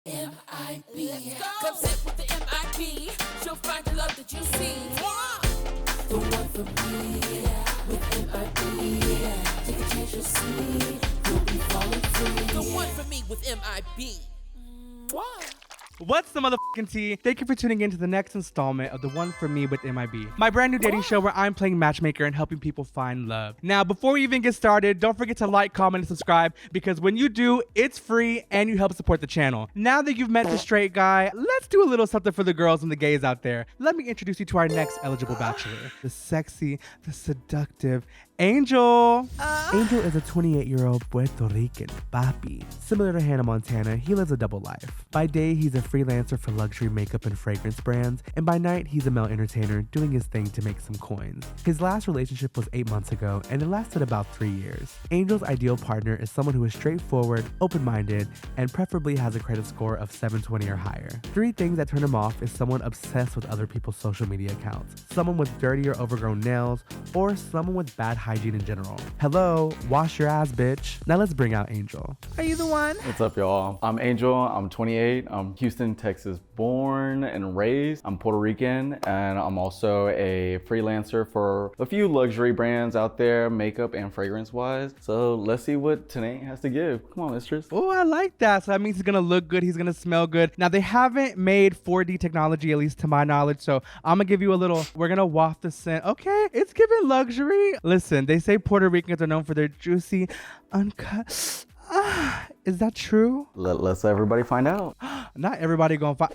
M.I.B. Come sit with the M.I.B. She'll find the love that you see. The one for me, with M.I.B. Take a chance, you'll see. You'll be falling free. The one for me with M.I.B. What's the motherfucking tea? Thank you for tuning in to the next installment of The One For Me with MIB, my brand new dating show where I'm playing matchmaker and helping people find love. Now, before we even get started, don't forget to like, comment, and subscribe because when you do, it's free and you help support the channel. Now that you've met the straight guy, let's do a little something for the girls and the gays out there. Let me introduce you to our next eligible bachelor, the sexy, the seductive, Angel. Angel is a 28-year-old Puerto Rican papi. Similar to Hannah Montana, he lives a double life. By day, he's a freelancer for luxury makeup and fragrance brands, and by night, he's a male entertainer doing his thing to make some coins. His last relationship was 8 months ago, and it lasted about 3 years. Angel's ideal partner is someone who is straightforward, open-minded, and preferably has a credit score of 720 or higher. 3 things that turn him off is someone obsessed with other people's social media accounts, someone with dirty or overgrown nails, or someone with bad hygiene in general. Hello, wash your ass, bitch. Now let's bring out Angel. Are you the one? What's up, y'all? I'm Angel. I'm 28. I'm Houston, Texas born and raised. I'm Puerto Rican, and I'm also a freelancer for a few luxury brands out there, makeup and fragrance wise. So let's see what today has to give. Come on, Mistress. Oh, I like that. So that means he's gonna look good. He's gonna smell good. Now they haven't made 4D technology, at least to my knowledge. So I'm gonna give you a little, we're gonna waft the scent. Okay, it's giving luxury. Listen, they say Puerto Ricans are known for their juicy, uncut. Is that true? Let's everybody find out. Not everybody gonna find.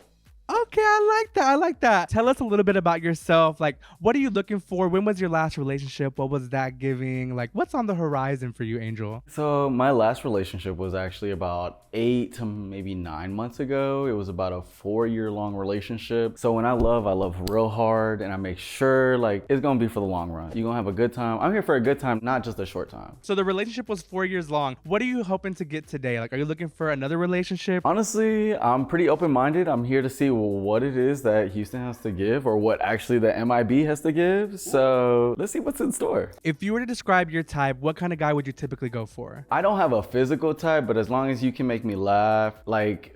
Okay, I like that. I like that. Tell us a little bit about yourself. Like, what are you looking for? When was your last relationship? What was that giving? Like, what's on the horizon for you, Angel? So my last relationship was actually about 8 to maybe 9 months ago. It was about a 4-year-long relationship. So when I love real hard, and I make sure like it's gonna be for the long run. You're gonna have a good time. I'm here for a good time, not just a short time. So the relationship was 4 years long. What are you hoping to get today? Like, are you looking for another relationship? Honestly, I'm pretty open-minded. I'm here to see what it is that Houston has to give, or what actually the MIB has to give. So let's see what's in store. If you were to describe your type, what kind of guy would you typically go for? I don't have a physical type, but as long as you can make me laugh, like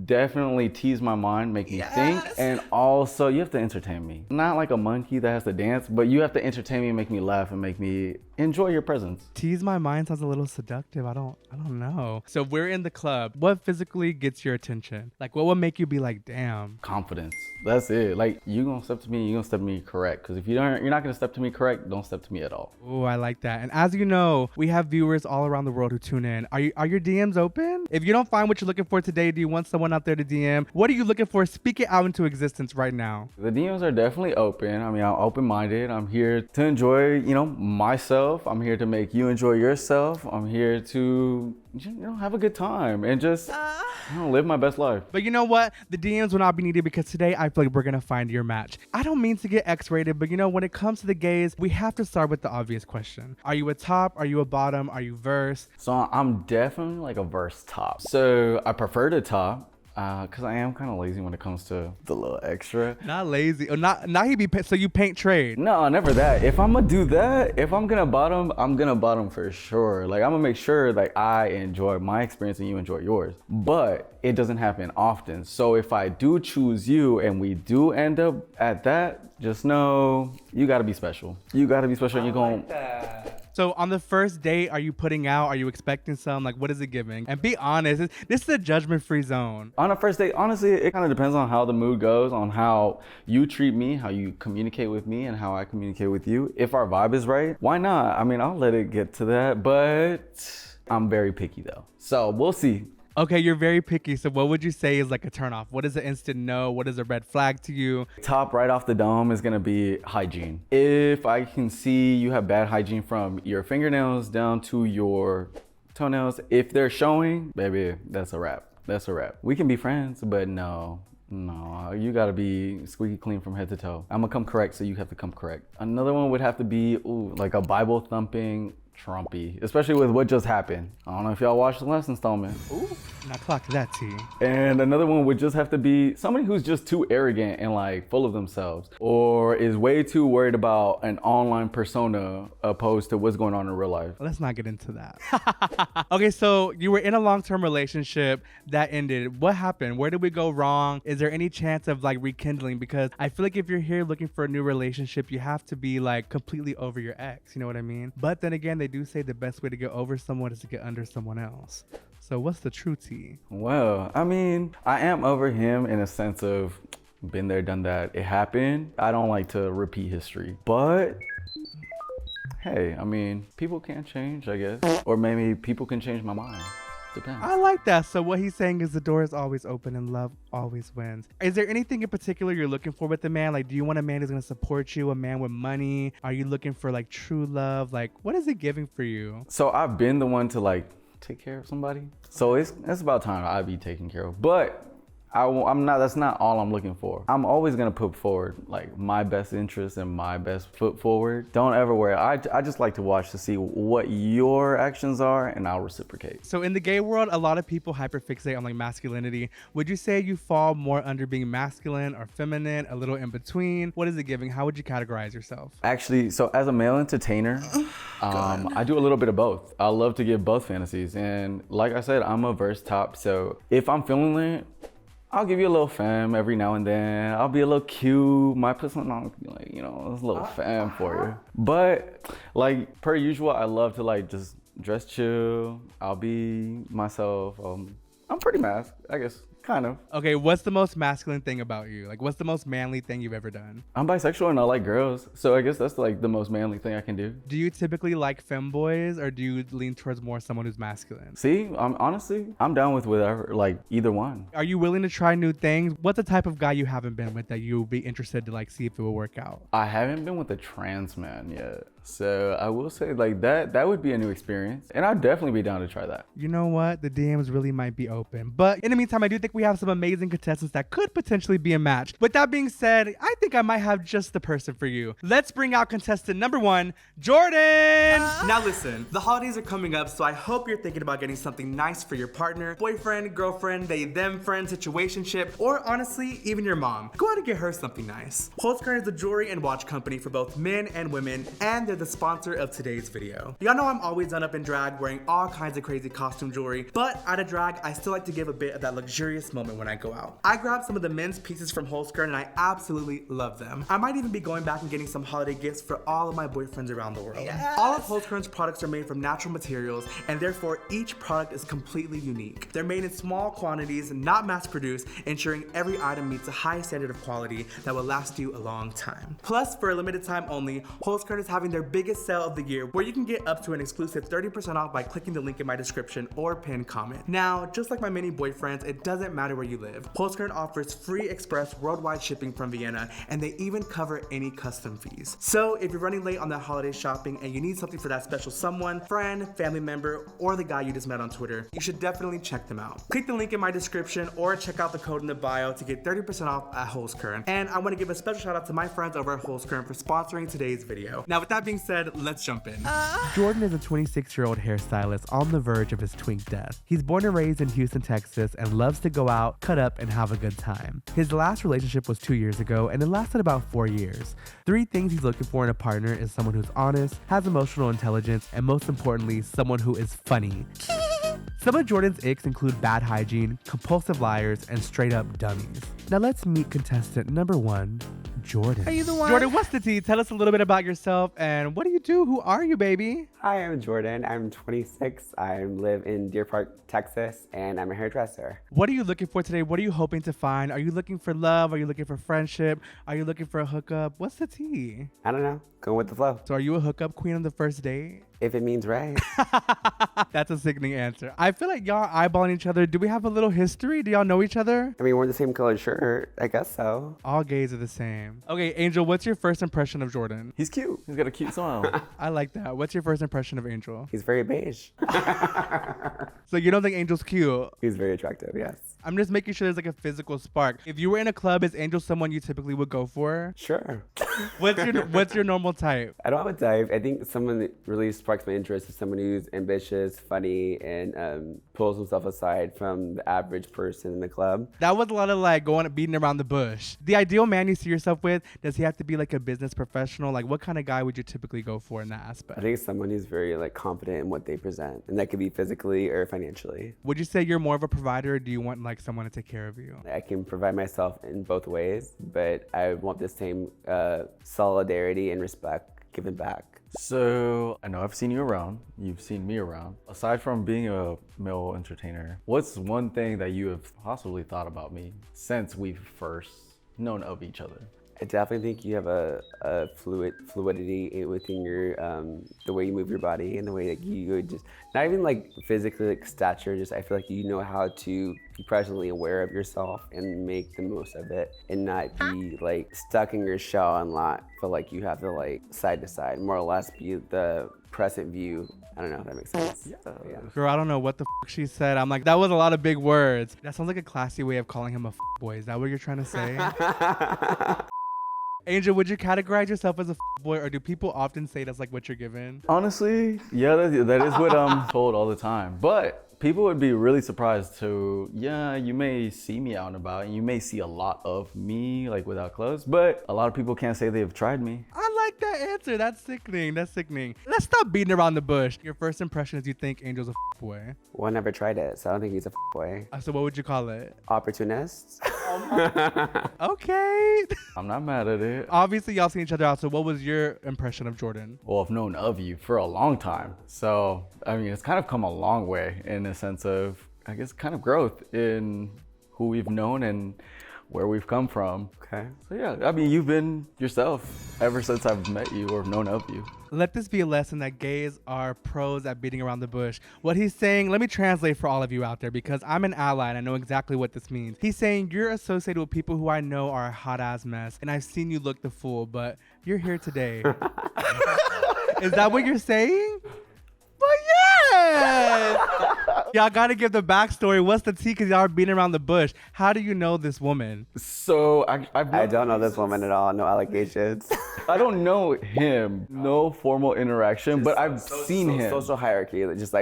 definitely tease my mind, make me think, and also you have to entertain me. Not like a monkey that has to dance, but you have to entertain me, make me laugh, and make me enjoy your presence. Tease my mind sounds a little seductive. I don't know. So we're in the club. What physically gets your attention? Like, what would make you be like, damn? Confidence. That's it. Like, you gonna step to me, you gonna step to me correct. Because if you're not gonna step to me correct, don't step to me at all. Oh, I like that. And as you know, we have viewers all around the world who tune in. Are your DMs open? If you don't find what you're looking for today, do you want someone out there to DM? What are you looking for? Speak it out into existence right now. The DMs are definitely open. I mean, I'm open-minded. I'm here to enjoy, myself. I'm here to make you enjoy yourself. I'm here to, have a good time and just, live my best life. But you know what? The DMs will not be needed because today I feel like we're gonna find your match. I don't mean to get X-rated, but when it comes to the gays, we have to start with the obvious question. Are you a top? Are you a bottom? Are you verse? So I'm definitely like a verse top. So I prefer the top. Cause I am kind of lazy when it comes to the little extra. Not lazy. Oh, not he be. So you paint trade? No, never that. If I'm gonna do that, if I'm gonna bottom, I'm gonna bottom for sure. Like I'm gonna make sure like I enjoy my experience and you enjoy yours. But it doesn't happen often. So if I do choose you and we do end up at that, just know you gotta be special. You gotta be special. And you're going. So on the first date, are you putting out? Are you expecting some? Like, what is it giving? And be honest, this is a judgment-free zone. On a first date, honestly, it kind of depends on how the mood goes, on how you treat me, how you communicate with me, and how I communicate with you. If our vibe is right, why not? I mean, I'll let it get to that, but I'm very picky though. So we'll see. Okay, you're very picky. So what would you say is like a turnoff? What is an instant no? What is a red flag to you? Top right off the dome is gonna be hygiene. If I can see you have bad hygiene from your fingernails down to your toenails, if they're showing, baby, that's a wrap. That's a wrap. We can be friends, but no, you gotta be squeaky clean from head to toe. I'm gonna come correct, so you have to come correct. Another one would have to be like a Bible thumping Trumpy, especially with what just happened. I don't know if y'all watched the last installment. Ooh, now clock that T. And another one would just have to be somebody who's just too arrogant and like full of themselves, or is way too worried about an online persona opposed to what's going on in real life. Let's not get into that. Okay, so you were in a long-term relationship that ended. What happened? Where did we go wrong? Is there any chance of like rekindling? Because I feel like if you're here looking for a new relationship, you have to be like completely over your ex. You know what I mean? But then again, they do say the best way to get over someone is to get under someone else. So what's the true tea? Well, I mean, I am over him in a sense of been there, done that. It happened. I don't like to repeat history, but hey, I mean, people can change, I guess. Or maybe people can change my mind. Depends. I like that. So what he's saying is the door is always open and love always wins. Is there anything in particular you're looking for with the man? Like, do you want a man who's going to support you, a man with money? Are you looking for like true love? Like, what is it giving for you? So I've been the one to like take care of somebody. So it's about time I be taken care of. But I'm not, that's not all I'm looking for. I'm always gonna put forward like my best interest and my best foot forward. Don't ever worry. I just like to watch to see what your actions are and I'll reciprocate. So in the gay world, a lot of people hyperfixate on like masculinity. Would you say you fall more under being masculine or feminine, a little in between? What is it giving? How would you categorize yourself? Actually, so as a male entertainer, I do a little bit of both. I love to give both fantasies. And like I said, I'm a verse top. So if I'm feeling it, I'll give you a little femme every now and then. I'll be a little cute. Might put something on, like, you know, it's a little femme for you. But like per usual, I love to like just dress chill. I'll be myself. I'm pretty masked, I guess. Kind of. Okay, what's the most masculine thing about you? Like, what's the most manly thing you've ever done? I'm bisexual and I like girls. So I guess that's like the most manly thing I can do. Do you typically like femboys or do you lean towards more someone who's masculine? See, I'm down with whatever, like either one. Are you willing to try new things? What's the type of guy you haven't been with that you'll be interested to like see if it will work out? I haven't been with a trans man yet. So I will say like that would be a new experience. And I'd definitely be down to try that. You know what? The DMs really might be open. But in the meantime, I do think we have some amazing contestants that could potentially be a match. With that being said, I think I might have just the person for you. Let's bring out contestant number 1, Jordan! Now listen, the holidays are coming up, so I hope you're thinking about getting something nice for your partner, boyfriend, girlfriend, they, them, friend, situationship, or honestly, even your mom. Go out and get her something nice. Holzkern is a jewelry and watch company for both men and women, and they're the sponsor of today's video. Y'all know I'm always done up in drag, wearing all kinds of crazy costume jewelry, but out of drag, I still like to give a bit of that luxurious moment when I go out. I grabbed some of the men's pieces from Holzkern and I absolutely love them. I might even be going back and getting some holiday gifts for all of my boyfriends around the world. Yes. All of Holzkern's products are made from natural materials and therefore each product is completely unique. They're made in small quantities, not mass produced, ensuring every item meets a high standard of quality that will last you a long time. Plus, for a limited time only, Holzkern is having their biggest sale of the year where you can get up to an exclusive 30% off by clicking the link in my description or pinned comment. Now, just like my many boyfriends, it doesn't matter where you live. Holzkern offers free express worldwide shipping from Vienna, and they even cover any custom fees. So if you're running late on that holiday shopping and you need something for that special someone, friend, family member, or the guy you just met on Twitter, you should definitely check them out. Click the link in my description or check out the code in the bio to get 30% off at Holzkern. And I want to give a special shout out to my friends over at Holzkern for sponsoring today's video. Now with that being said, let's jump in. Jordan is a 26-year-old hairstylist on the verge of his twink death. He's born and raised in Houston, Texas, and loves to go out, cut up, and have a good time. His last relationship was 2 years ago, and it lasted about 4 years. 3 things he's looking for in a partner is someone who's honest, has emotional intelligence, and most importantly, someone who is funny. Some of Jordan's icks include bad hygiene, compulsive liars, and straight up dummies. Now let's meet contestant number 1, Jordan. Are you the one? Jordan, what's the tea? Tell us a little bit about yourself and what do you do? Who are you, baby? Hi, I'm Jordan. I'm 26. I live in Deer Park, Texas, and I'm a hairdresser. What are you looking for today? What are you hoping to find? Are you looking for love? Are you looking for friendship? Are you looking for a hookup? What's the tea? I don't know. Going with the flow. So are you a hookup queen on the first date? If it means right. That's a sickening answer. I feel like y'all are eyeballing each other. Do we have a little history? Do y'all know each other? I mean, we're the same colored shirt. I guess so. All gays are the same. Okay, Angel, what's your first impression of Jordan? He's cute. He's got a cute smile. I like that. What's your first impression of Angel? He's very beige. So you don't think Angel's cute? He's very attractive, yes. I'm just making sure there's like a physical spark. If you were in a club, is Angel someone you typically would go for? Sure. What's your normal type? I don't have a type. I think someone that really sparks my interest is someone who's ambitious, funny, and pulls himself aside from the average person in the club. That was a lot of like beating around the bush. The ideal man you see yourself with, does he have to be like a business professional? Like what kind of guy would you typically go for in that aspect? I think it's someone who's very like confident in what they present, and that could be physically or financially. Would you say you're more of a provider, or do you want like someone to take care of you? I can provide myself in both ways, but I want the same solidarity and respect given back. So I know I've seen you around, you've seen me around. Aside from being a male entertainer, what's one thing that you have possibly thought about me since we've first known of each other? I definitely think you have a fluidity within your the way you move your body and the way that you just not even like physically like stature. Just I feel like you know how to be presently aware of yourself and make the most of it, and not be like stuck in your shell and not feel like you have to like side to side, more or less be the present view. I don't know if that makes sense. Yeah. So, yeah. Girl, I don't know what the she said. I'm like, that was a lot of big words. That sounds like a classy way of calling him a boy. Is that what you're trying to say? Angel, would you categorize yourself as a boy, or do people often say that's like what you're given? Honestly, yeah, that is what I'm told all the time. But people would be really surprised to, yeah, you may see me out and about, and you may see a lot of me like without clothes, but a lot of people can't say they've tried me. I like that answer. That's sickening. That's sickening. Let's stop beating around the bush. Your first impression is you think Angel's a boy. Well, I never tried it, so I don't think he's a boy. So what would you call it? Opportunist. Okay. I'm not mad at it. Obviously, y'all seen each other out. So what was your impression of Jordan? Well, I've known of you for a long time. So, I mean, it's kind of come a long way in the sense of, I guess, kind of growth in who we've known and where we've come from. Okay. So yeah, I mean, you've been yourself ever since I've met you or known of you. Let this be a lesson that gays are pros at beating around the bush. What he's saying, let me translate for all of you out there because I'm an ally and I know exactly what this means. He's saying you're associated with people who I know are a hot ass mess and I've seen you look the fool, but you're here today. Is that what you're saying? But yes! Y'all gotta give the backstory. What's the tea? Because y'all are beating around the bush. How do you know this woman? So I don't know this woman at all. No allegations. I don't know him. No formal interaction, but I've seen him. Social hierarchy, just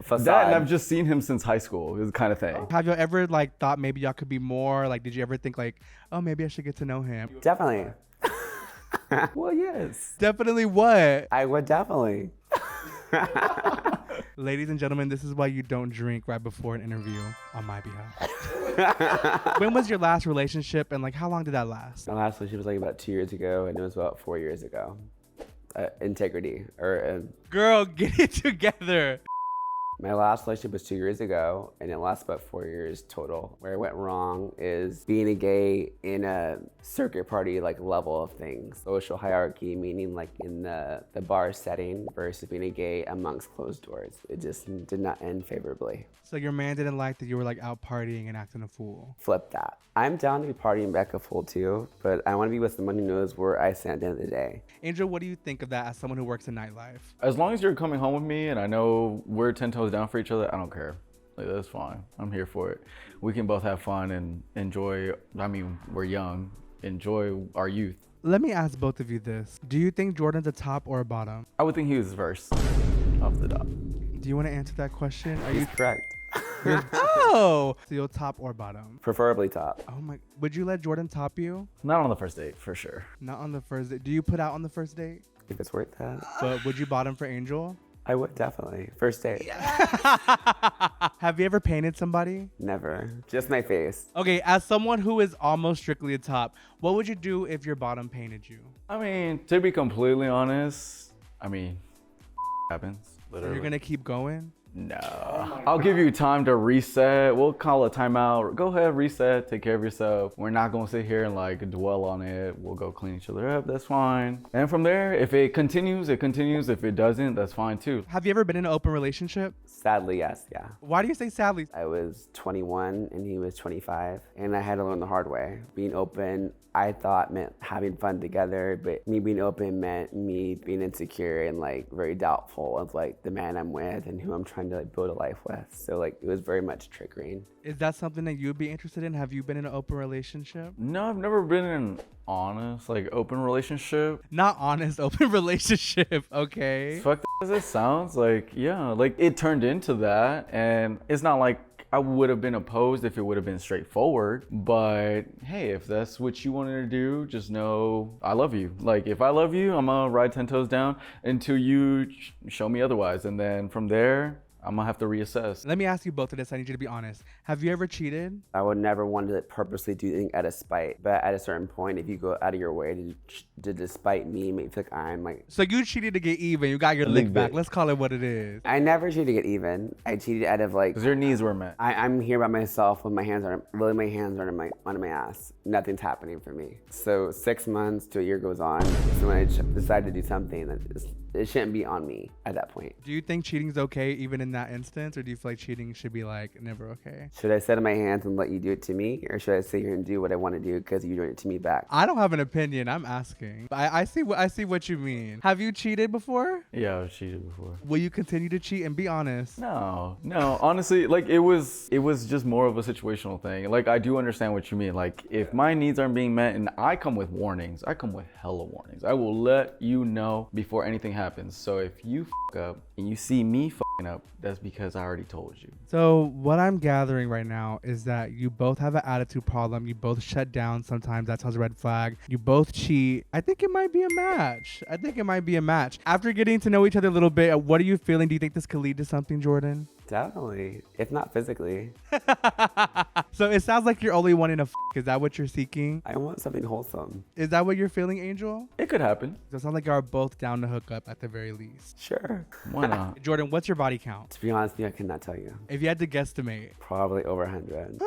facade. That, and I've just seen him since high school. This kind of thing. Have you ever like thought maybe y'all could be more? Like, did you ever think like, oh, maybe I should get to know him? Definitely. Well, yes. Definitely what? I would definitely. Ladies and gentlemen, this is why you don't drink right before an interview on my behalf. When was your last relationship and like how long did that last? My last relationship was like about 2 years ago, and it was about 4 years ago. Integrity or. Girl, get it together. My last relationship was 2 years ago, and it lasted about 4 years total. Where it went wrong is being a gay in a circuit party like level of things. Social hierarchy, meaning like in the bar setting versus being a gay amongst closed doors. It just did not end favorably. So your man didn't like that you were like out partying and acting a fool. Flip that. I'm down to be partying back a fool too, but I want to be with someone who knows where I stand at the end of the day. Angel, what do you think of that as someone who works in nightlife? As long as you're coming home with me and I know we're 10 toes down for each other, I don't care. Like, that's fine. I'm here for it. We can both have fun and enjoy. I mean, we're young. Enjoy our youth. Let me ask both of you this. Do you think Jordan's a top or a bottom? I would think he was first off the top. Do you want to answer that question? Are He's you correct. Oh, so you're top or bottom? Preferably top. Oh my, would you let Jordan top you? Not on the first date, for sure. Not on the first date. Do you put out on the first date? If it's worth that. But would you bottom for Angel? I would definitely. First date. Have you ever painted somebody? Never. Just my face. Okay, as someone who is almost strictly a top, what would you do if your bottom painted you? I mean, to be completely honest, I mean, happens. So Literally. you're gonna keep going? No. I'll give you time to reset. We'll call a timeout. Go ahead, reset, take care of yourself. We're not gonna sit here and like dwell on it. We'll go clean each other up, that's fine. And from there, if it continues, it continues. If it doesn't, that's fine too. Have you ever been in an open relationship? Sadly, yes. Yeah. Why do you say sadly? I was 21 and he was 25, and I had to learn the hard way. Being open, I thought meant having fun together, but me being open meant me being insecure and like very doubtful of like the man I'm with and who I'm trying trying to like build a life with. So like it was very much triggering. Is that something that you'd be interested in? Have you been in an open relationship? No, I've never been in an honest, like, open relationship. Not honest, open relationship, okay? Fuck as it sounds, like, yeah, like, it turned into that, and it's not like I would have been opposed if it would have been straightforward, but hey, if that's what you wanted to do, just know I love you. Like, if I love you, I'm gonna ride 10 toes down until you show me otherwise, and then from there, I'm gonna have to reassess. Let me ask you both of this. I need you to be honest. Have you ever cheated? I would never want to purposely do anything out of spite, but at a certain point, if you go out of your way to despite me, make me feel like I'm like. So you cheated to get even. You got your lick back. Let's call it what it is. I never cheated to get even. I cheated out of like. Because your needs were met. I'm here by myself with my hands on my hands are under my ass. Nothing's happening for me. So 6 months to a year goes on. So when I decide to do something, it shouldn't be on me at that point. Do you think cheating's okay even in that instance, or do you feel like cheating should be like never okay? Should I sit on my hands and let you do it to me, or should I sit here and do what I want to do because you're doing it to me back? I don't have an opinion. I'm asking. I see what you mean. Have you cheated before? Yeah, I've cheated before. Will you continue to cheat? And be honest. No. Honestly, like, it was just more of a situational thing. Like, I do understand what you mean. Like, if my needs aren't being met, and I come with warnings, I come with hella warnings. I will let you know before anything happens. So if you fuck up and you see me fucking up, that's because I already told you. So what I'm gathering right now is that you both have an attitude problem. You both shut down sometimes. That tells a red flag. You both cheat. I think it might be a match. After getting to know each other a little bit, what are you feeling? Do you think this could lead to something, Jordan? Definitely, if not physically. So it sounds like you're only wanting to f. Is that what you're seeking? I want something wholesome. Is that what you're feeling, Angel? It could happen. So it sounds like you are both down to hook up at the very least. Sure. Why not? Jordan, what's your body count? To be honest with you, I cannot tell you. If you had to guesstimate. Probably over 100.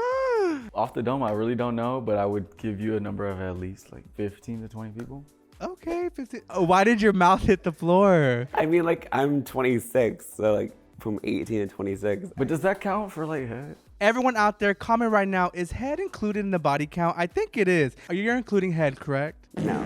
Off the dome, I really don't know, but I would give you a number of at least like 15 to 20 people. Okay, 15. Oh, why did your mouth hit the floor? I mean, like, I'm 26, so like from 18 to 26. But does that count for like head? Everyone out there, comment right now. Is head included in the body count? I think it is. You're including head, correct? No.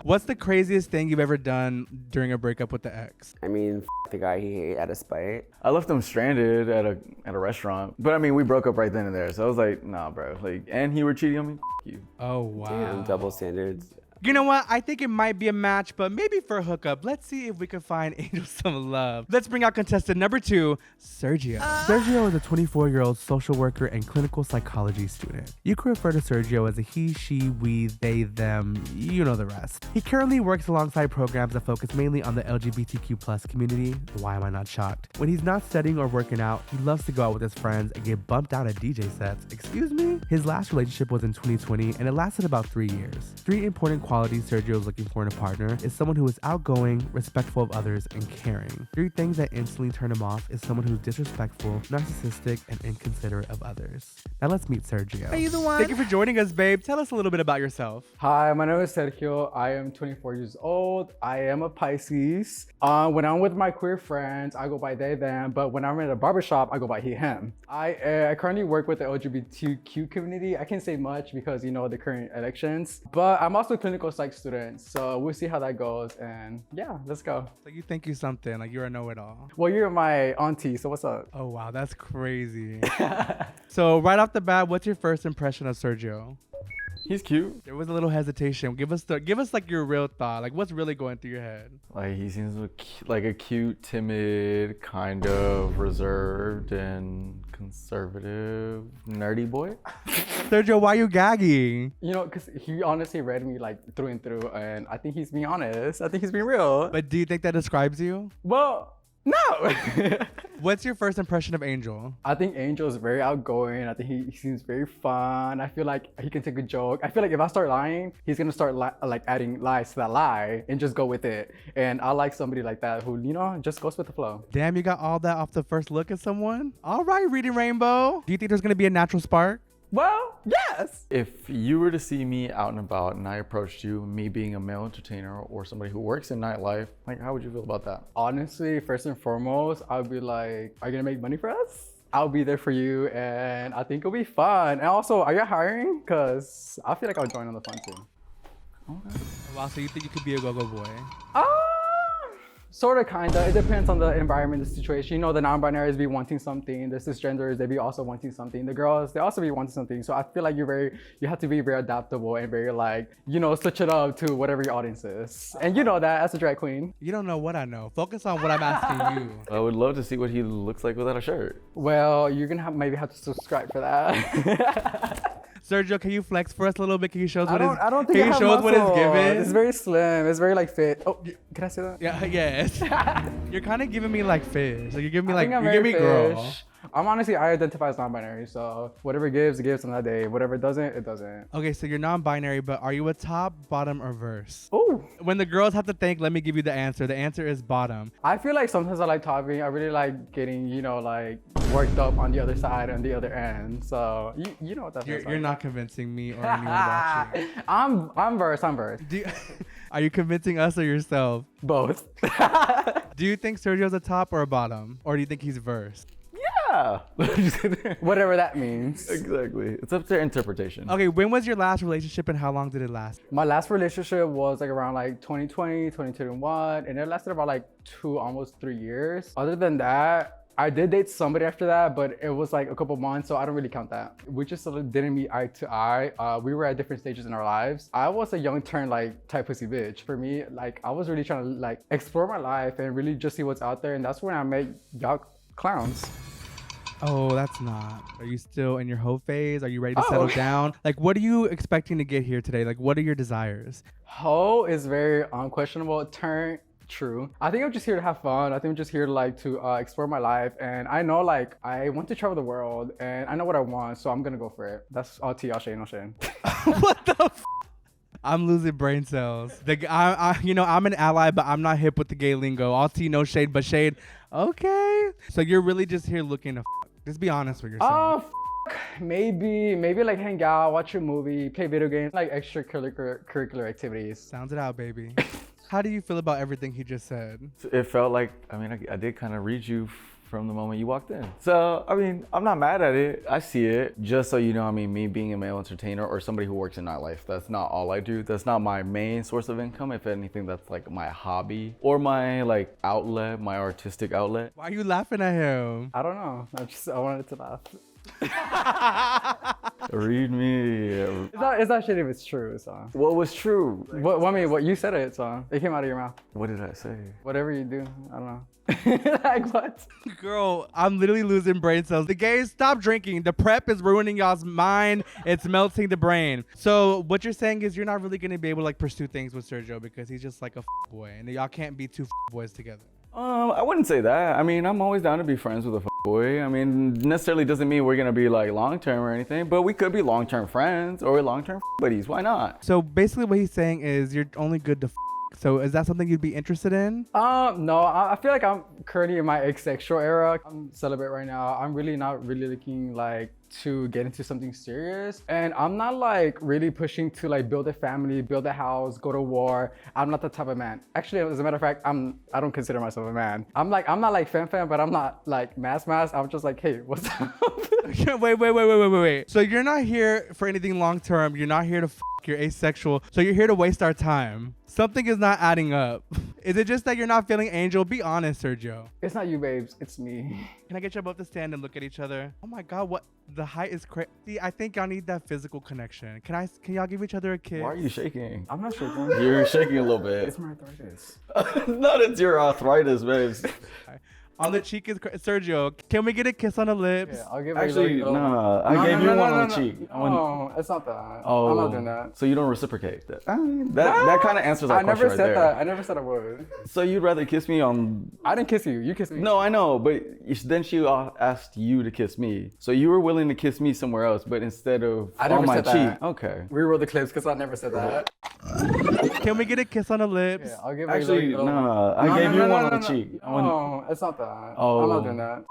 What's the craziest thing you've ever done during a breakup with the ex? I mean, the guy he ate out of spite. I left him stranded at a restaurant. But I mean, we broke up right then and there. So I was like, nah, bro. Like, and he were cheating on me. You. Oh, wow. Damn, double standards. You know what? I think it might be a match, but maybe for a hookup. Let's see if we can find Angel some love. Let's bring out contestant number 2, Sergio. Sergio is a 24-year-old social worker and clinical psychology student. You could refer to Sergio as a he, she, we, they, them, you know the rest. He currently works alongside programs that focus mainly on the LGBTQ+ community. Why am I not shocked? When he's not studying or working out, he loves to go out with his friends and get bumped out at DJ sets. Excuse me? His last relationship was in 2020 and it lasted about 3 years. 3 important qualities Sergio is looking for in a partner is someone who is outgoing, respectful of others, and caring. 3 things that instantly turn him off is someone who's disrespectful, narcissistic, and inconsiderate of others. Now let's meet Sergio. Hey, the one. Thank you for joining us, babe. Tell us a little bit about yourself. Hi, my name is Sergio. I am 24 years old. I am a Pisces. When I'm with my queer friends, I go by they, them. But when I'm at a barbershop, I go by he, him. I currently work with the LGBTQ community. I can't say much because, you know, the current elections. But I'm also a clinical psych student. So we'll see how that goes. And yeah, let's go. So you think you something, like you're a know-it-all. Well, you're my auntie, so what's up? Oh, wow. That's crazy. So right off the bat, what's your first impression of Sergio? He's cute. There was a little hesitation. Give us like your real thought. Like what's really going through your head? Like, he seems like a cute, timid, kind of reserved and conservative, nerdy boy. Sergio, why are you gagging? You know, because he honestly read me like through and through, and I think he's being honest. I think he's being real. But do you think that describes you? Well, no. What's your first impression of Angel? I think Angel is very outgoing. I think he seems very fun. I feel like he can take a joke. I feel like if I start lying, he's gonna start like adding lies to that lie and just go with it. And I like somebody like that who, you know, just goes with the flow. Damn, you got all that off the first look at someone? All right, Reading Rainbow. Do you think there's gonna be a natural spark? Well, yes. If you were to see me out and about and I approached you, me being a male entertainer or somebody who works in nightlife, like, how would you feel about that? Honestly, first and foremost, I would be like, are you gonna make money for us? I'll be there for you, and I think it'll be fun. And also, are you hiring? Because I feel like I'll join on the fun too. Okay. Wow, so you think you could be a go-go boy? Sort of, kind of. It depends on the environment, the situation. You know, the non-binaries be wanting something. The cisgenders, they be also wanting something. The girls, they also be wanting something. So I feel like you have to be very adaptable and very like, you know, switch it up to whatever your audience is. And you know that as a drag queen. You don't know what I know. Focus on what I'm asking you. I would love to see what he looks like without a shirt. Well, you're gonna maybe have to subscribe for that. Sergio, can you flex for us a little bit? Can you show us I what don't think can I you have show us what muscle. it's given? It's very slim. It's very like fit. Oh, can I say that? Yeah, yes. You're kind of giving me like fish. Like you're giving me I like think I'm you're very giving me girl. fish. I'm honestly, I identify as non-binary, so whatever gives, it gives on that day. Whatever doesn't, it doesn't. Okay, so you're non-binary, but are you a top, bottom, or verse? Oh, When the girls have to think, let me give you the answer. The answer is bottom. I feel like sometimes I like topping. I really like getting, you know, like worked up on the other side and the other end. So you know what that feels like. You're not convincing me or anyone watching. I'm verse. Do you, are you convincing us or yourself? Both. Do you think Sergio's a top or a bottom? Or do you think he's verse? Yeah. Whatever that means. Exactly. It's up to interpretation. Okay, when was your last relationship and how long did it last? My last relationship was like around like 2020, 2021, and it lasted about like almost 3 years. Other than that, I did date somebody after that, but it was like a couple months, so I don't really count that. We just sort of didn't meet eye to eye. We were at different stages in our lives. I was a young turn like type pussy bitch. For me, like I was really trying to like explore my life and really just see what's out there, and that's when I met y'all clowns. Oh, that's not. Are you still in your hoe phase? Are you ready to settle okay. down? Like, what are you expecting to get here today? Like, what are your desires? Hoe is very unquestionable. Turn, true. I think I'm just here to have fun. I think I'm just here to like to explore my life, and I know like I want to travel the world, and I know what I want, so I'm gonna go for it. That's all tea, Shane, no Shane. What the f? I'm losing brain cells. You know, I'm an ally, but I'm not hip with the gay lingo. All tea, no shade, but shade. Okay. So you're really just here looking to f. Just be honest with yourself. Oh, maybe like hang out, watch a movie, play video games, like extracurricular activities. Sounds it out, baby. How do you feel about everything he just said? It felt like, I mean, I did kind of read you from the moment you walked in. So, I mean, I'm not mad at it. I see it. Just so you know, I mean, me being a male entertainer or somebody who works in nightlife, that's not all I do. That's not my main source of income. If anything, that's like my hobby or my like outlet, my artistic outlet. Why are you laughing at him? I don't know. I wanted to laugh. Read me. It's not shit if it's true, so. What was true? What you said it, so it came out of your mouth. What did I say? Whatever you do, I don't know. Like what? Girl, I'm literally losing brain cells. The gays, stop drinking. The prep is ruining y'all's mind. It's melting the brain. So what you're saying is you're not really gonna be able to like pursue things with Sergio because he's just like a boy, and y'all can't be two boys together. I wouldn't say that. I mean, I'm always down to be friends with a boy. I mean, necessarily doesn't mean we're gonna be like long-term or anything, but we could be long-term friends or long-term buddies. Why not? So basically what he's saying is you're only good to so is that something you'd be interested in? No, I feel like I'm currently in my asexual era. I'm celibate right now. I'm really not really looking like to get into something serious, and I'm not like really pushing to like build a family, build a house, go to war. I'm not the type of man. Actually, as a matter of fact, I don't consider myself a man. I'm not like fem, but I'm not like mass. I'm just like, hey, what's up? Wait. So you're not here for anything long term. You're not here to you're asexual. So you're here to waste our time. Something is not adding up. Is it just that you're not feeling Angel? Be honest, Sergio. It's not you, babes. It's me. Can I get you both to stand and look at each other? Oh my God, what? The height is crazy. I think y'all need that physical connection. Can y'all give each other a kiss? Why are you shaking? I'm not shaking. You're shaking a little bit. It's my arthritis. Not it's your arthritis, babes. On the cheek is Sergio. Can we get a kiss on the lips? Yeah, I'll give Actually, no. I gave you one on the cheek. No, it's not that. Oh, I'm not doing that. So you don't reciprocate that? I mean, that kind of answers that I never question said right there. that. I never said I would. So you'd rather kiss me on? I didn't kiss you. You kissed me. No, I know, but then she asked you to kiss me. So you were willing to kiss me somewhere else, but instead of I never on my said cheek. that. Okay. Reroll the clips because I never said that. Can we get a kiss on the lips? Yeah, I'll give Actually, you no. I gave you one on the cheek. No, it's not that. Oh. I'm not doing that.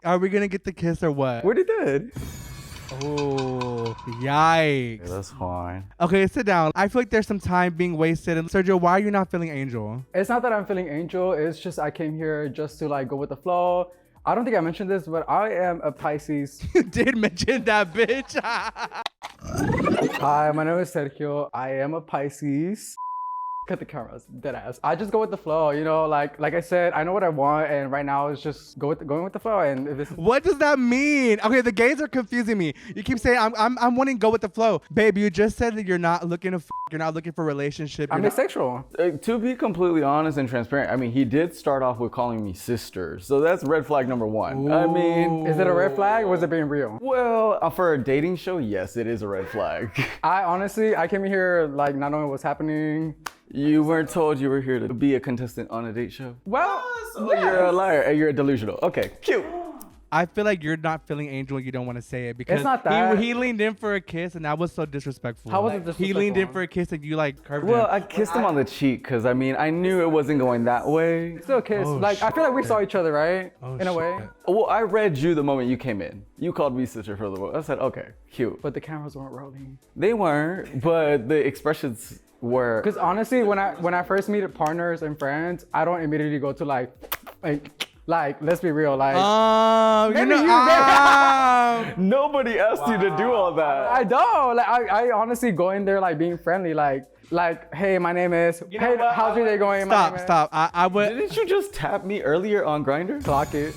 Are we gonna get the kiss or what? What he did? Oh, yikes. Yeah, that's fine. Okay, sit down. I feel like there's some time being wasted. And Sergio, why are you not feeling Angel? It's not that I'm feeling Angel. It's just I came here just to like go with the flow. I don't think I mentioned this, but I am a Pisces. You did mention that, bitch. Hi, my name is Sergio. I am a Pisces. Cut the cameras, dead ass. I just go with the flow, you know, like I said, I know what I want, and right now it's just going with the flow. And if this is What does that mean? Okay, the gays are confusing me. You keep saying I'm wanting to go with the flow, babe. You just said that you're not looking to you're not looking for a relationship. I'm You're not- asexual. To be completely honest and transparent, I mean, he did start off with calling me sister, so that's red flag number one. I mean, Is it a red flag or is it being real? well, for a dating show, yes, it is a red flag. I honestly, I came here like not knowing what's happening. You weren't told you were here to be a contestant on a date show? Well, So you're a liar and you're delusional. Okay, cute. I feel like you're not feeling Angel and you don't want to say it because It's not that. he leaned in for a kiss and that was so disrespectful. How was it He leaned in disrespectful? for a kiss and you like curved Well, him. I kissed him on the cheek because I mean, I knew it wasn't going that way. still kiss. Oh, Like I feel like we saw each other, right? In a way. shit. Well, I read you the moment you came in. You called me sister for the moment. I said, okay, cute. But the cameras weren't rolling. They weren't, but the expressions were. Because honestly, when I first meet partners and friends, I don't immediately go to like let's be real, like You know, Nobody asked you to do all that. I don't. Like I honestly go in there like being friendly, like hey, my name is. Hey, how's your day going? My name is- stop. I would. Didn't you just tap me earlier on Grindr? Clock it.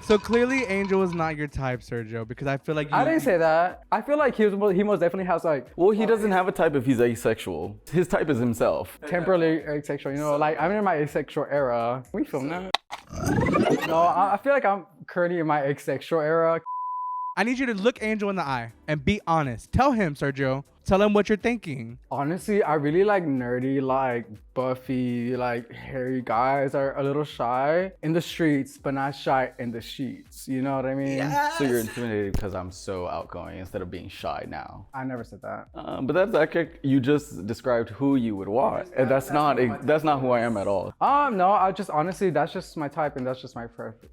So clearly, Angel is not your type, Sergio, because I feel like you. I didn't say that. I feel like he most definitely has like Well, he doesn't have a type if he's asexual. His type is himself. temporarily asexual. You know, like I'm in my asexual era. Can we film that? No, I feel like I'm currently in my asexual era. I need you to look Angel in the eye and be honest. Tell him, Sergio. Tell him what you're thinking. Honestly, I really like nerdy, like buffy, like hairy guys are a little shy in the streets, but not shy in the sheets. You know what I mean? So you're intimidated because I'm so outgoing instead of being shy now. I never said that. But that's like you just described who you would want, and that's not who I am at all. No, I just honestly, that's just my type and that's just my preference.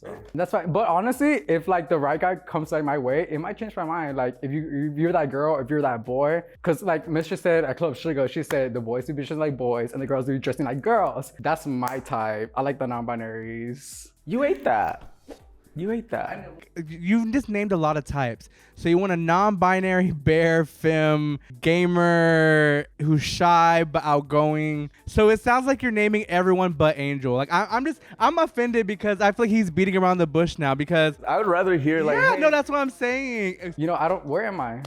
So that's fine. But honestly, if like the right guy comes like my way, it might change my mind. Like if you're that girl, if you're that boy, because like Mistress said at Club Sugar, she said the boys do be dressing like boys and the girls do be dressing like girls. That's my type. I like the non-binaries. You ate that. You ate that. You just named a lot of types. So you want a non-binary, bear, femme, gamer who's shy but outgoing. So it sounds like you're naming everyone but Angel. Like I'm offended because I feel like he's beating around the bush now because I would rather hear like. yeah, hey, no, that's what I'm saying. You know, where am I?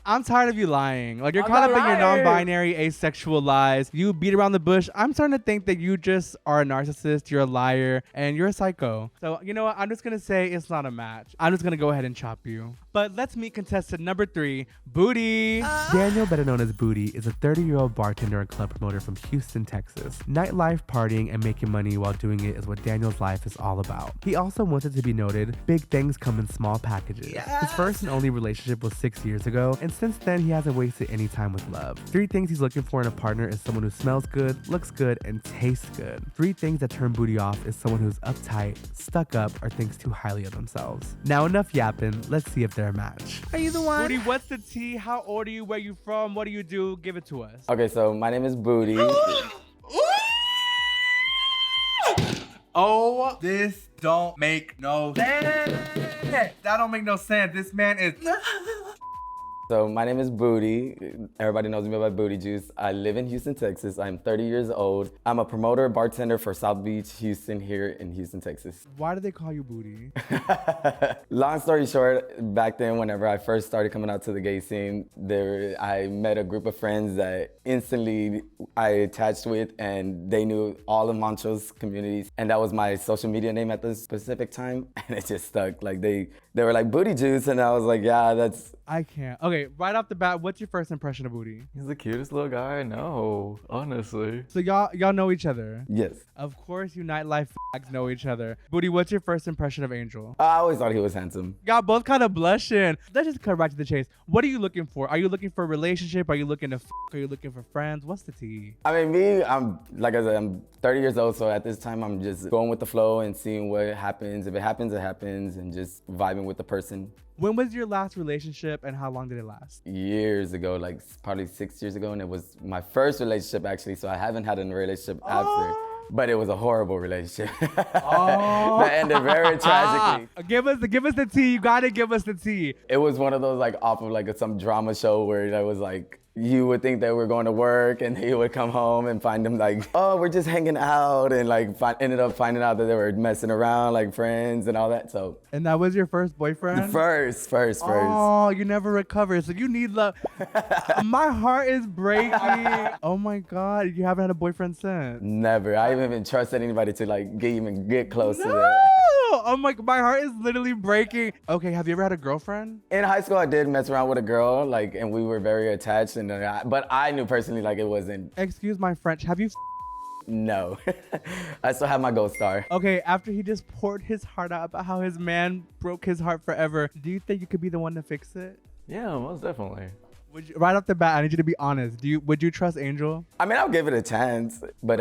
I'm tired of you lying. Like you're I'm caught not up in your lying. non-binary, asexual lies. You beat around the bush. I'm starting to think that you just are a narcissist, you're a liar, and you're a psycho. So you know what? I'm just gonna say it's not a match. I'm just gonna go ahead and chop you. But let's meet contestant number 3, Booty. Daniel, better known as Booty, is a 30-year-old bartender and club promoter from Houston, Texas. Nightlife, partying, and making money while doing it is what Daniel's life is all about. He also wants it to be noted, big things come in small packages. His first and only relationship was 6 years ago, and since then he hasn't wasted any time with love. 3 things he's looking for in a partner is someone who smells good, looks good, and tastes good. 3 things that turn Booty off is someone who's uptight, stuck up, or thinks too highly of themselves. Now enough yapping, let's see if they're a match. Are you the one? Booty, what's the tea? How old are you? Where you from? What do you do? Give it to us. Okay, so my name is Booty. Oh, this don't make no sense. That don't make no sense. This man is... So my name is Booty. Everybody knows me by Booty Juice. I live in Houston, Texas. I'm 30 years old. I'm a promoter, bartender for South Beach, Houston, here in Houston, Texas. Why do they call you Booty? Long story short, back then, whenever I first started coming out to the gay scene, I met a group of friends that instantly I attached with, and they knew all of Moncho's communities. And that was my social media name at this specific time. And it just stuck. Like they were like, Booty Juice. And I was like, yeah, that's... I can't. Okay, right off the bat, what's your first impression of Booty? He's the cutest little guy I know, honestly. So y'all know each other. Yes. Of course, you nightlife fags know each other. Booty, what's your first impression of Angel? I always thought he was handsome. Y'all both kind of blushing. Let's just cut right to the chase. What are you looking for? Are you looking for a relationship? Are you looking to Are you looking for friends? What's the tea? I mean, me, like I said, I'm 30 years old, so at this time, I'm just going with the flow and seeing what happens. If it happens, it happens, and just vibing with the person. When was your last relationship and how long did it last? Years ago, like probably 6 years ago, and it was my first relationship actually, so I haven't had a relationship after. But it was a horrible relationship. That ended very tragically. Give us the tea. You gotta give us the tea. It was one of those like off of like some drama show where I was like, you would think that we're going to work, and he would come home and find them like, oh, we're just hanging out, and like ended up finding out that they were messing around like friends and all that. So. And that was your first boyfriend? First. Oh, you never recovered, so you need love. My heart is breaking. Oh my God, you haven't had a boyfriend since? Never. I haven't even trusted anybody to like even get close to that. Oh my heart is literally breaking. Okay, have you ever had a girlfriend? In high school, I did mess around with a girl, like, and we were very attached, and but I knew personally like it wasn't. Excuse my French, have you No. I still have my gold star. Okay, after he just poured his heart out about how his man broke his heart forever, do you think you could be the one to fix it? Yeah, most definitely. Would you, right off the bat, I need you to be honest. Would you trust Angel? I mean, I'll give it a chance, but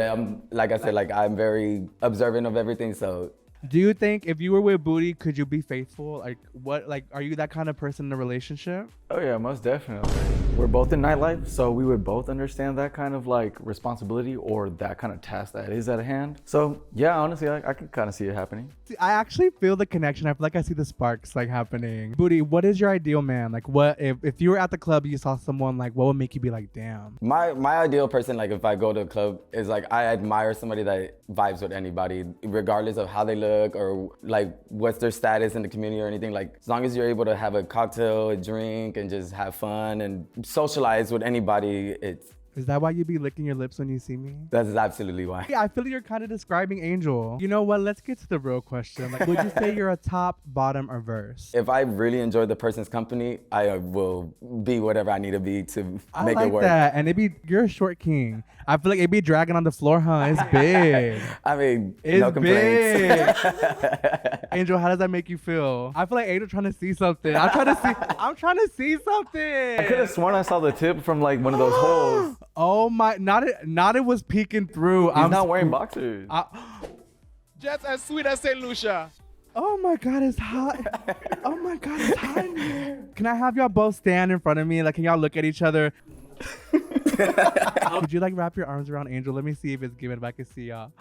like I said, like I'm very observant of everything, so. Do you think if you were with Booty, could you be faithful? Are you that kind of person in a relationship? Oh yeah, most definitely. We're both in nightlife, so we would both understand that kind of like responsibility or that kind of task that is at hand. So yeah, honestly, I can kind of see it happening. See, I actually feel the connection. I feel like I see the sparks like happening. Booty, what is your ideal man? Like what, if you were at the club, you saw someone, like what would make you be like, damn? My ideal person, like if I go to a club, is like I admire somebody that vibes with anybody, regardless of how they look or like what's their status in the community or anything. Like as long as you're able to have a cocktail, a drink, and just have fun and socialize with anybody, Is that why you be licking your lips when you see me? that's absolutely why. Yeah, I feel like you're kind of describing Angel. You know what? Let's get to the real question. Like, would you say you're a top, bottom, or verse? If I really enjoy the person's company, I will be whatever I need to be to make I it like work. that. And you're a short king. I feel like it be dragging on the floor, huh? It's big. I mean, It's no complaints. big. Angel, how does that make you feel? I feel like Angel trying to see something. I'm trying to see something. I could have sworn I saw the tip from like one of those holes. Oh my, not it was peeking through. He's not wearing boxers. Just as sweet as St. Lucia. Oh my God, it's hot. Oh my God, it's hot in here. Can I have y'all both stand in front of me? Like, can y'all look at each other? Could you like wrap your arms around Angel? Let me see if it's giving, if I can see y'all.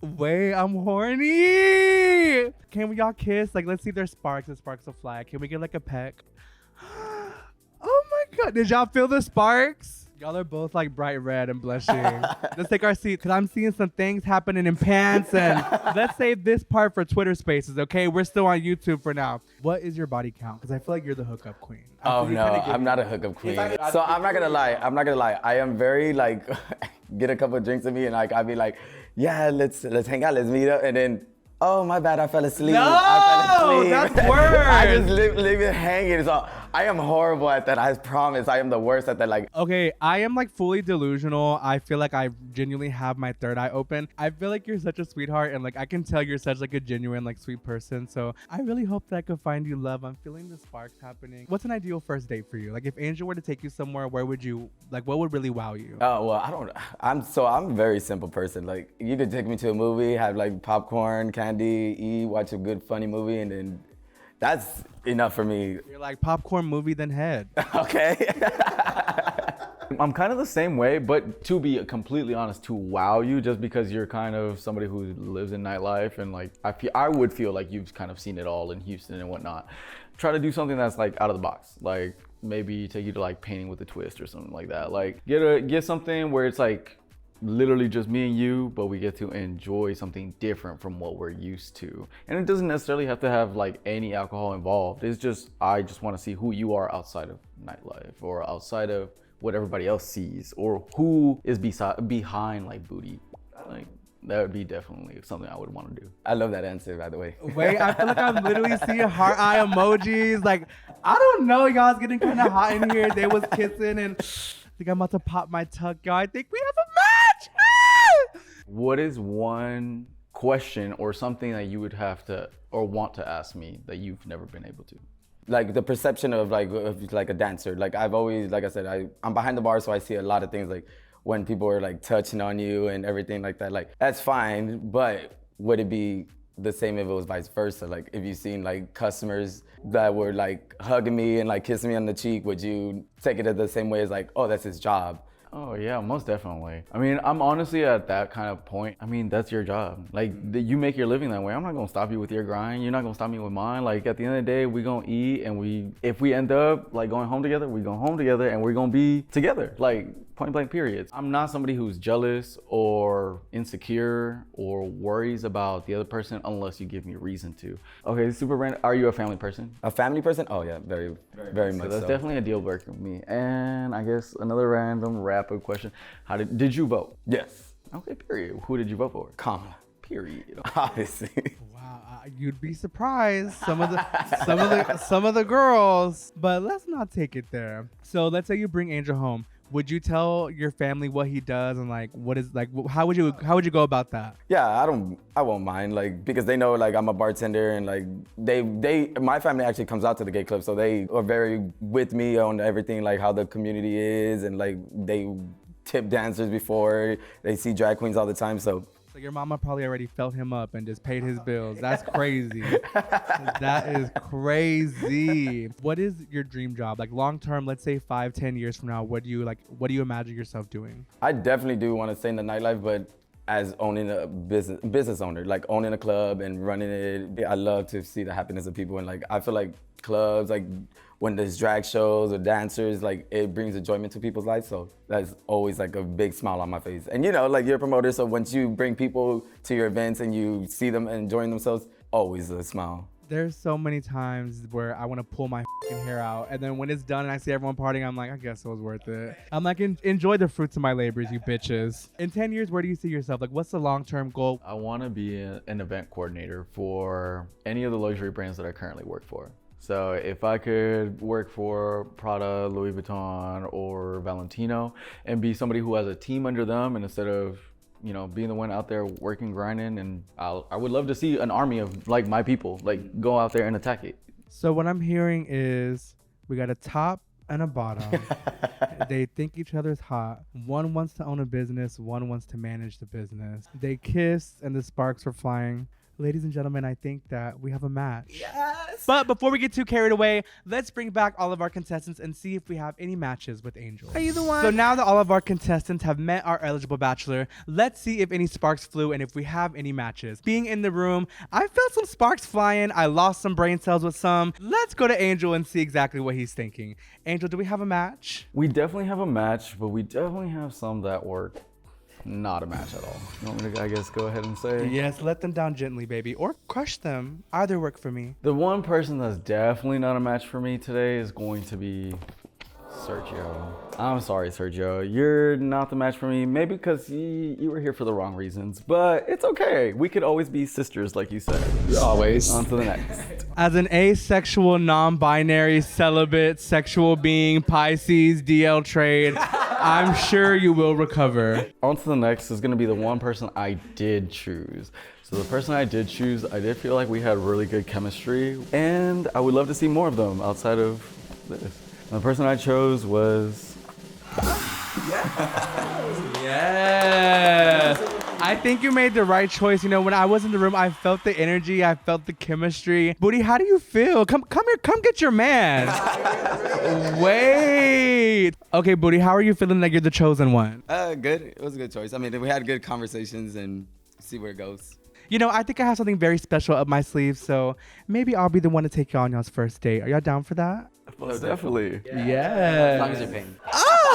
Wait, I'm horny. Can we y'all kiss? Like, let's see if there's sparks and sparks will fly. Can we get like a peck? Oh my God, did y'all feel the sparks? Y'all are both like bright red and blushing. Let's take our seats, because I'm seeing some things happening in pants, and let's save this part for Twitter Spaces, okay? We're still on YouTube for now. What is your body count? Because I feel like you're the hookup queen. Oh no, I'm not a hookup queen. So I'm not gonna lie. I am very like, get a couple of drinks with me, and like I'd be like, yeah, let's hang out, let's meet up, and then, oh my bad, I fell asleep. No, that's worse. I just leave it hanging. So I am horrible at that. I promise. I am the worst at that. Like, Okay, I am like fully delusional. I feel like I genuinely have my third eye open. I feel like you're such a sweetheart, and like I can tell you're such like a genuine like sweet person. So I really hope that I could find you love. I'm feeling the sparks happening. What's an ideal first date for you? Like if Angel were to take you somewhere, where would you like? What would really wow you? oh well, I'm a very simple person. Like you could take me to a movie, have like popcorn, candy, eat, watch a good funny movie, and then that's enough for me. You're like popcorn, movie, then head. Okay. I'm kind of the same way, but to be completely honest, to wow you, just because you're kind of somebody who lives in nightlife, and like I would feel like you've kind of seen it all in Houston and whatnot. Try to do something that's like out of the box, like maybe take you to like painting with a twist or something like that. Like get something where it's like literally just me and you, but we get to enjoy something different from what we're used to. And it doesn't necessarily have to have like any alcohol involved. It's just, I just want to see who you are outside of nightlife, or outside of what everybody else sees, or who is behind like Booty. Like that would be definitely something I would want to do. I love that answer, by the way. Wait, I feel like I'm literally seeing heart eye emojis. Like, I don't know, y'all. It's getting kind of hot in here. They was kissing, and I think I'm about to pop my tuck, y'all. I think we have a match. Ah! What is one question or something that you would have to or want to ask me that you've never been able to? Like the perception of like a dancer. Like I've always, like I said, I'm behind the bar, so I see a lot of things like when people are like touching on you and everything like that. Like that's fine, but would it be the same if it was vice versa? Like if you've seen like customers that were like hugging me and like kissing me on the cheek, would you take it the same way as like, oh, that's his job? Oh yeah, most definitely. I mean, I'm honestly at that kind of point. I mean, that's your job. Like, you make your living that way. I'm not gonna stop you with your grind. You're not gonna stop me with mine. Like, at the end of the day, we gonna eat, and if we end up like going home together, we go home together, and we're gonna be together. Like, point blank periods. I'm not somebody who's jealous or insecure or worries about the other person unless you give me a reason to. Okay, super random. Are you a family person? A family person? Oh yeah, very much So that's so. definitely a deal breaker for me. And I guess another random rapid question. Did you vote? Yes. Okay, period. Who did you vote for? Kamala. Period. Obviously. Wow, you'd be surprised. Some of the girls, but let's not take it there. So let's say you bring Angel home. Would you tell your family what he does and like what is like how would you go about that? Yeah, I won't mind, like, because they know like I'm a bartender, and like my family actually comes out to the gay club, so they are very with me on everything, like how the community is, and like they tip dancers before, they see drag queens all the time, so. So your mama probably already felt him up and just paid his bills. That's crazy. That is crazy. What is your dream job? Like long term, let's say 5-10 years from now, what do you imagine yourself doing? I definitely do want to stay in the nightlife, but as owning a business owner, like owning a club and running it. I love to see the happiness of people, and like I feel like clubs, like when there's drag shows or dancers, like it brings enjoyment to people's lives. So that's always like a big smile on my face. And you know, like you're a promoter, so once you bring people to your events and you see them enjoying themselves, always a smile. There's so many times where I want to pull my hair out, and then when it's done and I see everyone partying, I'm like, I guess it was worth it. I'm like, enjoy the fruits of my labors, you bitches. In 10 years, where do you see yourself? Like, what's the long-term goal? I want to be an event coordinator for any of the luxury brands that I currently work for. So if I could work for Prada, Louis Vuitton, or Valentino and be somebody who has a team under them, and instead of, you know, being the one out there working, grinding, and I would love to see an army of like my people, like go out there and attack it. So what I'm hearing is we got a top and a bottom. They think each other's hot. One wants to own a business, one wants to manage the business. They kissed and the sparks were flying. Ladies and gentlemen, I think that we have a match. Yes! But before we get too carried away, let's bring back all of our contestants and see if we have any matches with Angel. Are you the one? So now that all of our contestants have met our eligible bachelor, let's see if any sparks flew and if we have any matches. Being in the room, I felt some sparks flying. I lost some brain cells with some. Let's go to Angel and see exactly what he's thinking. Angel, do we have a match? We definitely have a match, but we definitely have some that work. Not a match at all. You want me to, I guess, go ahead and say? Yes, let them down gently, baby. Or crush them. Either work for me. The one person that's definitely not a match for me today is going to be Sergio. I'm sorry, Sergio. You're not the match for me. Maybe because you were here for the wrong reasons, but it's okay. We could always be sisters, like you said. Always. On to the next. As an asexual, non-binary, celibate, sexual being, Pisces, DL trade, I'm sure you will recover. On to the next is going to be the one person I did choose. So the person I did choose, I did feel like we had really good chemistry, and I would love to see more of them outside of this. And the person I chose was... Yes. I think you made the right choice. You know, when I was in the room, I felt the energy. I felt the chemistry. Booty, how do you feel? Come here. Come get your man. Wait. Okay, Booty, how are you feeling like you're the chosen one? Good. It was a good choice. I mean, we had good conversations, and see where it goes. You know, I think I have something very special up my sleeve, so maybe I'll be the one to take y'all on y'all's first date. Are y'all down for that? Most definitely. Yeah. As long as you're paying.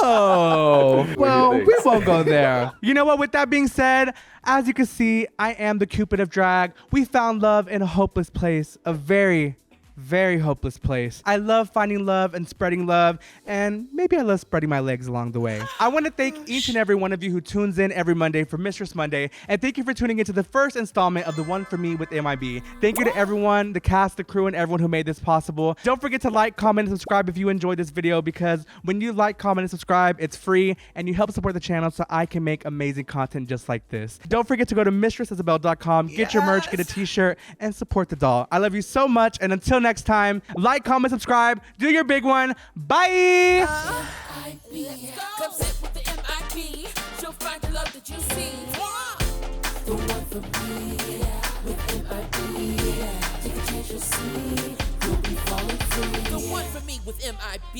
Oh, well, we won't go there. You know what? With that being said, as you can see, I am the Cupid of drag. We found love in a hopeless place, a very, very hopeless place. I love finding love and spreading love, and maybe I love spreading my legs along the way. I want to thank each and every one of you who tunes in every Monday for Mistress Monday, and thank you for tuning into the first installment of The One For Me with MIB. Thank you to everyone, the cast, the crew, and everyone who made this possible. Don't forget to like, comment, and subscribe if you enjoyed this video, because when you like, comment, and subscribe, it's free, and you help support the channel so I can make amazing content just like this. Don't forget to go to mistresses.isabel.com, get your merch, get a t-shirt, and support the doll. I love you so much, and until next time, like, comment, subscribe, do your big one. Bye! Come sit with the MIB. She'll find the love that you see. The one for me with MIB. Take a chance, you'll see. You'll be falling free. The one for me with MIB.